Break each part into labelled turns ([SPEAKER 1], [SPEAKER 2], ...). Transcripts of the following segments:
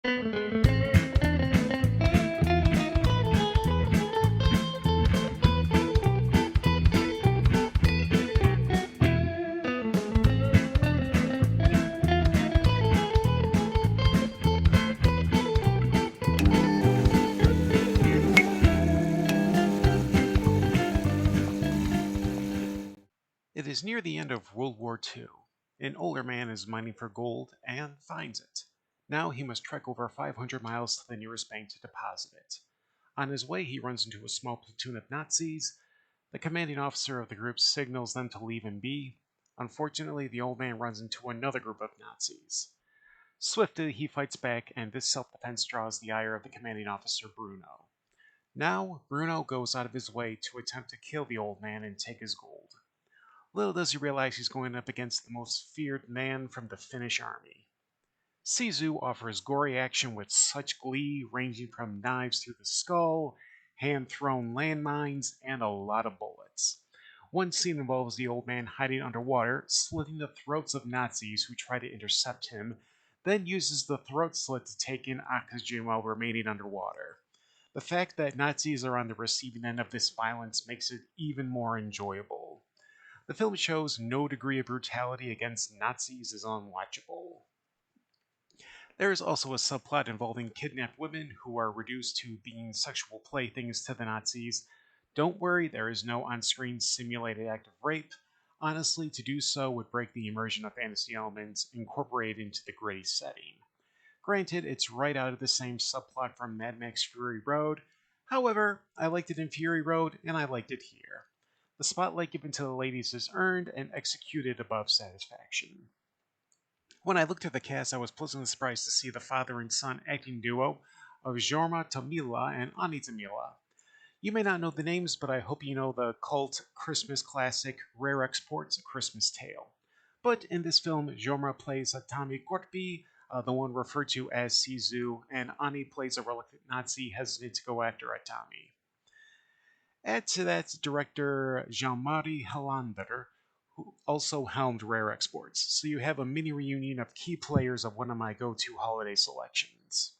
[SPEAKER 1] It is near the end of World War II. An older man is mining for gold and finds it. Now he must trek over 500 miles to the nearest bank to deposit it. On his way, he runs into a small platoon of Nazis. The commanding officer of the group signals them to leave him be. Unfortunately, the old man runs into another group of Nazis. Swiftly, he fights back, and this self defense draws the ire of the commanding officer, Bruno. Now, Bruno goes out of his way to attempt to kill the old man and take his gold. Little does he realize he's going up against the most feared man from the Finnish army. Sisu offers gory action with such glee, ranging from knives through the skull, hand thrown landmines, and a lot of bullets. One scene involves the old man hiding underwater, slitting the throats of Nazis who try to intercept him, then uses the throat slit to take in oxygen while remaining underwater. The fact that Nazis are on the receiving end of this violence makes it even more enjoyable. The film shows no degree of brutality against Nazis is unwatchable. There is also a subplot involving kidnapped women who are reduced to being sexual playthings to the Nazis. Don't worry, there is no on screen simulated act of rape. Honestly, to do so would break the immersion of fantasy elements incorporated into the gritty setting. Granted, it's right out of the same subplot from Mad Max Fury Road. However, I liked it in Fury Road, and I liked it here. The spotlight given to the ladies is earned and executed above satisfaction. When I looked at the cast, I was pleasantly surprised to see the father and son acting duo of Jorma Tamila and Ani Tamila. You may not know the names, but I hope you know the cult Christmas classic Rare Exports A Christmas Tale. But in this film, Jorma plays Tommy Korpi, the one referred to as Sisu, and Ani plays a reluctant Nazi hesitant to go after Atami. Add to that director Jean-Marie Hollander, who also helmed Rare Exports, so you have a mini reunion of key players of one of my go-to holiday selections.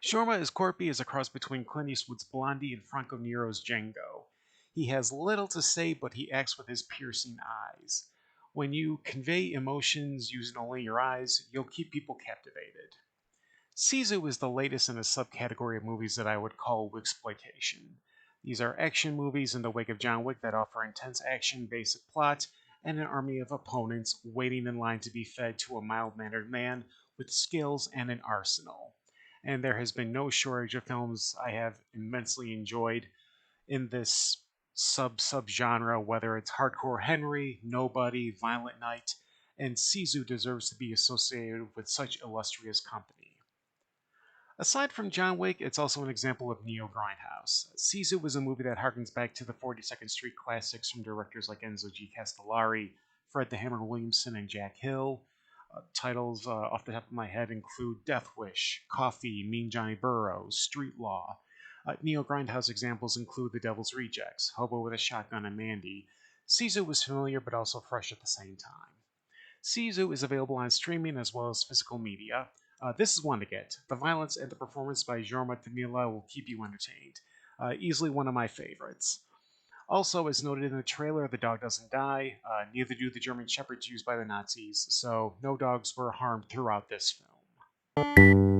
[SPEAKER 1] Shorma as Corpy is a cross between Clint Eastwood's Blondie and Franco Nero's Django. He has little to say, but he acts with his piercing eyes. When you convey emotions using only your eyes, you'll keep people captivated. Sisu is the latest in a subcategory of movies that I would call exploitation. These are action movies in the wake of John Wick that offer intense action, basic plot, and an army of opponents waiting in line to be fed to a mild mannered man with skills and an arsenal. And there has been no shortage of films I have immensely enjoyed in this sub genre, whether it's Hardcore Henry, Nobody, Violent Night, and Sisu deserves to be associated with such illustrious company. Aside from John Wick, it's also an example of Neo Grindhouse. Sisu was a movie that harkens back to the 42nd Street classics from directors like Enzo G. Castellari, Fred the Hammer Williamson, and Jack Hill. Titles off the top of my head include Death Wish, Coffee, Mean Johnny Burrows, Street Law. Neo Grindhouse examples include The Devil's Rejects, Hobo with a Shotgun, and Mandy. Sisu was familiar but also fresh at the same time. Sisu is available on streaming as well as physical media. This is one to get. The violence and the performance by Jorma Tamila will keep you entertained. Easily one of my favorites. Also, as noted in the trailer, the dog doesn't die, neither do the German shepherds used by the Nazis, so no dogs were harmed throughout this film.